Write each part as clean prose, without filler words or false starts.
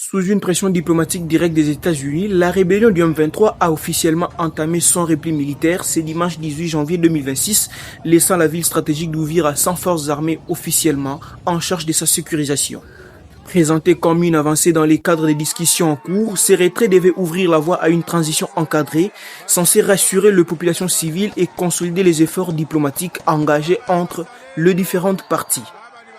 Sous une pression diplomatique directe des États-Unis, la rébellion du M23 a officiellement entamé son repli militaire ce dimanche 18 janvier 2026, laissant la ville stratégique d'Ouvira sans forces armées officiellement en charge de sa sécurisation. Présenté comme une avancée dans les cadres des discussions en cours, ces retraits devaient ouvrir la voie à une transition encadrée, censée rassurer les populations civiles et consolider les efforts diplomatiques engagés entre les différentes parties.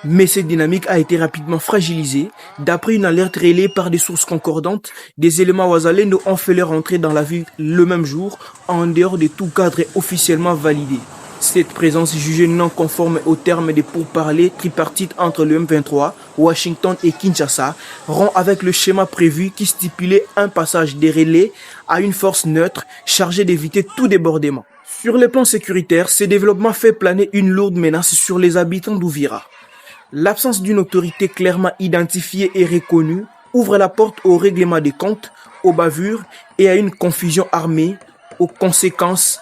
Mais cette dynamique a été rapidement fragilisée. D'après une alerte relayée par des sources concordantes, des éléments ouazalendo ont fait leur entrée dans la ville le même jour, en dehors de tout cadre officiellement validé. Cette présence jugée non conforme aux termes des pourparlers tripartites entre le M23, Washington et Kinshasa rompt avec le schéma prévu qui stipulait un passage des relais à une force neutre chargée d'éviter tout débordement. Sur le plan sécuritaire, ces développements fait planer une lourde menace sur les habitants d'Ouvira. L'absence d'une autorité clairement identifiée et reconnue ouvre la porte au règlement des comptes, aux bavures et à une confusion armée aux conséquences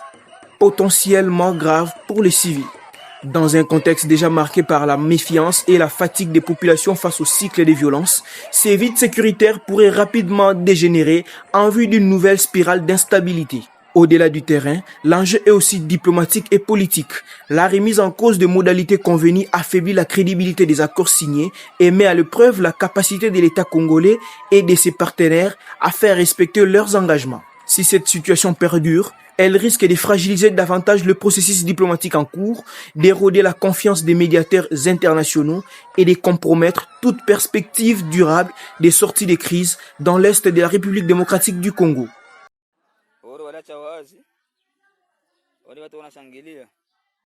potentiellement graves pour les civils. Dans un contexte déjà marqué par la méfiance et la fatigue des populations face au cycle des violences, ces vides sécuritaires pourraient rapidement dégénérer en vue d'une nouvelle spirale d'instabilité. Au-delà du terrain, l'enjeu est aussi diplomatique et politique. La remise en cause des modalités convenues affaiblit la crédibilité des accords signés et met à l'épreuve la capacité de l'État congolais et de ses partenaires à faire respecter leurs engagements. Si cette situation perdure, elle risque de fragiliser davantage le processus diplomatique en cours, d'éroder la confiance des médiateurs internationaux et de compromettre toute perspective durable des sorties de crise dans l'Est de la République démocratique du Congo. Waliacha wazi, wale watu wanashangilia.